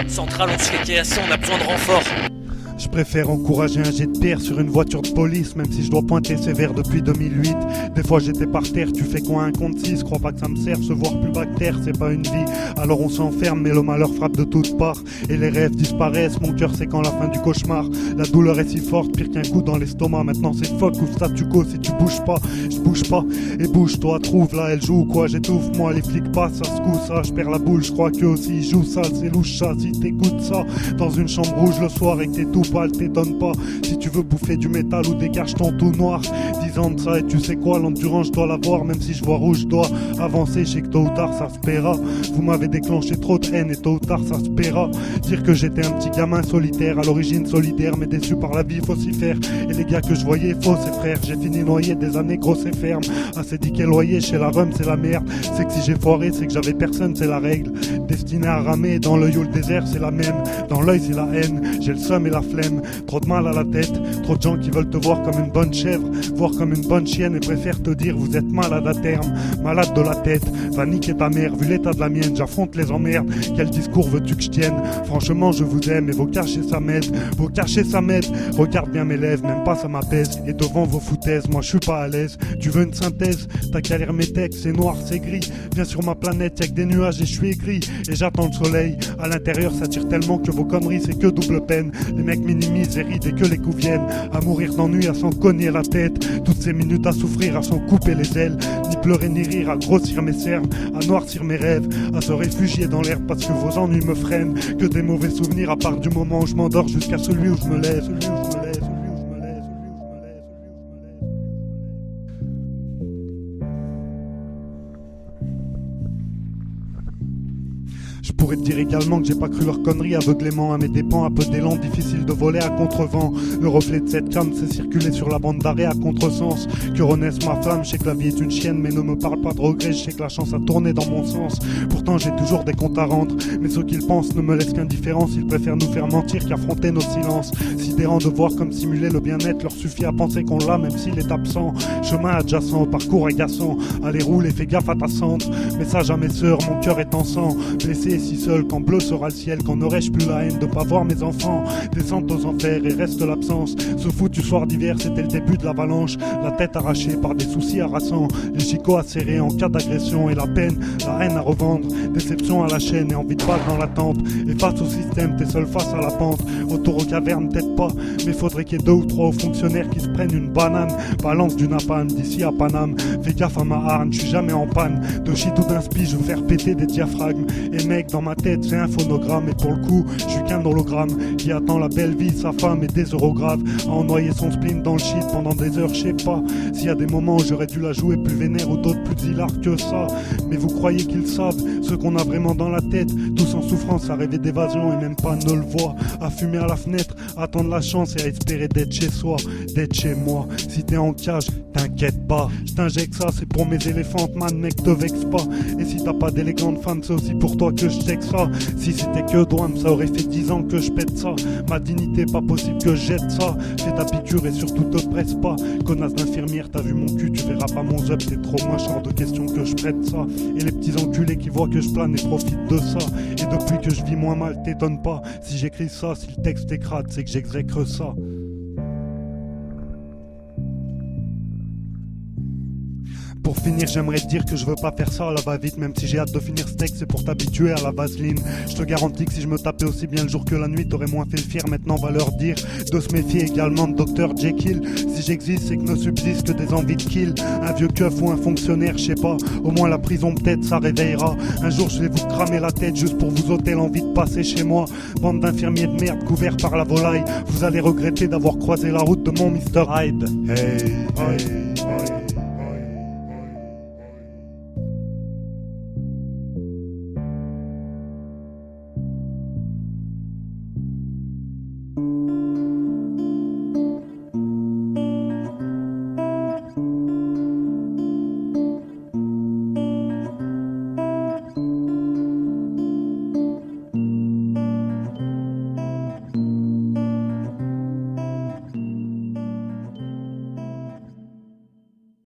Centrale, on se fait casser, on a besoin de renfort. Je préfère encourager un jet de pierre sur une voiture de police, même si je dois pointer sévère depuis 2008. Des fois j'étais par terre, tu fais quoi un compte 6? Crois pas que ça me sert, se voir plus bactère, c'est pas une vie. Alors on s'enferme, mais le malheur frappe de toutes parts. Et les rêves disparaissent, mon cœur c'est quand la fin du cauchemar. La douleur est si forte, pire qu'un coup dans l'estomac. Maintenant c'est fuck ou statu quo, si tu bouges pas, je bouge pas. Et bouge-toi, trouve là, elle joue ou quoi? J'étouffe, moi les flics passent, ça secoue ça, je perds la boule, je crois qu'eux aussi ils jouent sale, c'est louche ça. Si t'écoutes ça, dans une chambre rouge le soir et que t'es tout pâle, t'étonne pas. Si tu veux bouffer du métal ou dégage ton tout noir, 10 ans de ça et tu sais quoi, l'endurance je dois l'avoir. Même si je vois rouge, je dois avancer, je sais que tôt ou tard ça se paiera. Vous m'avez déclenché trop de haine et tôt ou tard ça se paiera. Dire que j'étais un petit gamin solitaire, à l'origine solidaire, mais déçu par la vie, faut s'y faire. Et les gars que je voyais, faux c'est frères. J'ai fini noyé des années grosses et fermes. Assez dit quel loyer, chez la rhum c'est la merde. C'est que si j'ai foiré, c'est que j'avais personne, c'est la règle. Destiné à ramer, dans l'œil ou le désert c'est la même. Dans l'œil c'est la haine, j'ai le seum et la flemme. Trop de mal à la tête, trop de gens qui veulent te voir comme une bonne chèvre, voir comme une bonne chienne et préfèrent te dire vous êtes malade à terme, malade de la tête. Va niquer ta mère, vu l'état de la mienne, j'affronte les emmerdes. Quel discours veux-tu que je tienne? Franchement je vous aime et vos cachets ça m'aide, vos cachets ça m'aide. Regarde bien mes lèvres, même pas ça m'apaise. Et devant vos foutaises, moi je suis pas à l'aise. Tu veux une synthèse? T'as qu'à lire mes textes, c'est noir, c'est gris. Viens sur ma planète, y'a que des nuages et je suis aigri. Et j'attends le soleil, à l'intérieur ça tire tellement que vos conneries c'est que double peine. Les mecs minimisent et rident dès que les coups viennent. À mourir d'ennui, à s'en cogner la tête. Toutes ces minutes à souffrir, à s'en couper les ailes. Ni pleurer ni rire, à grossir mes cernes, à noircir mes rêves, à se réfugier dans l'herbe parce que vos ennuis me freinent. Que des mauvais souvenirs à part du moment où je m'endors jusqu'à celui où je me lève. Celui où je me lève, celui où je me lève, celui où je me lève, celui où je me lève. Je pourrais te dire également que j'ai pas cru leurs conneries, aveuglément à mes dépens, un peu d'élan, difficile de voler à contrevent. Le reflet de cette cam c'est circuler sur la bande d'arrêt à contresens. Que renaisse ma flamme, je sais que la vie est une chienne, mais ne me parle pas de regrets, je sais que la chance a tourné dans mon sens. Pourtant j'ai toujours des comptes à rendre, mais ceux qu'ils pensent ne me laissent qu'indifférence. Ils préfèrent nous faire mentir qu'affronter nos silences. Sidérant de voir comme simuler le bien-être leur suffit à penser qu'on l'a même s'il est absent. Chemin adjacent, parcours agaçant, allez roule et fais gaffe à ta cendre. Message à mes sœurs, mon cœur est en sang, blessé et si seul, quand bleu sera le ciel, quand n'aurai-je plus la haine de pas voir mes enfants descendre aux enfers et reste l'absence. Ce foutu soir d'hiver, c'était le début de l'avalanche. La tête arrachée par des soucis harassants, les chicots acérés en cas d'agression et la peine, la haine à revendre, déception à la chaîne et envie de balle dans la tempe. Et face au système, t'es seul face à la pente. Autour aux cavernes, peut-être pas, mais faudrait qu'il y ait 2 ou 3 hauts fonctionnaires qui se prennent une banane. Balance du napalm d'ici à Paname. Fais gaffe à ma harne, je suis jamais en panne. De shit ou d'inspi, je veux faire péter des diaphragmes. Et mec, dans ma tête, c'est un phonogramme. Et pour le coup, je suis qu'un hologramme qui attend la belle vie, sa femme et des eurograves. À en noyer son spleen dans le shit pendant des heures, je sais pas s'il y a des moments où j'aurais dû la jouer plus vénère ou d'autres plus hilares que ça. Mais vous croyez qu'ils savent ce qu'on a vraiment dans la tête? Tous en souffrance à rêver d'évasion et même pas ne le voient. À fumer à la fenêtre, attendre la chance et à espérer d'être chez soi, d'être chez moi. Si t'es en cage, t'inquiète pas, je t'injecte ça, c'est pour mes éléphantes, man, mec, te vexe pas. Et si t'as pas d'élégante femme, c'est aussi pour toi que je check ça. Si c'était que douane, ça aurait fait 10 ans que je pète ça. Ma dignité, pas possible que je jette ça. Fais ta piqûre et surtout te presse pas. Connasse d'infirmière, t'as vu mon cul, tu verras pas mon zep, c'est trop moche, hors de question que je prête ça. Et les petits enculés qui voient que je plane et profitent de ça. Et depuis que je vis moins mal, t'étonne pas. Si j'écris ça, si le texte est crade, c'est que j'exècre ça. Pour finir, j'aimerais te dire que je veux pas faire ça à la va-vite. Même si j'ai hâte de finir ce texte, c'est pour t'habituer à la vaseline. Je te garantis que si je me tapais aussi bien le jour que la nuit, t'aurais moins fait le fier. Maintenant va leur dire de se méfier également de Dr Jekyll. Si j'existe, c'est que ne subsiste que des envies de kill. Un vieux keuf ou un fonctionnaire, je sais pas. Au moins la prison peut-être ça réveillera. Un jour je vais vous cramer la tête juste pour vous ôter l'envie de passer chez moi. Bande d'infirmiers de merde couverts par la volaille. Vous allez regretter d'avoir croisé la route de mon Mr Hyde. Hey, hey.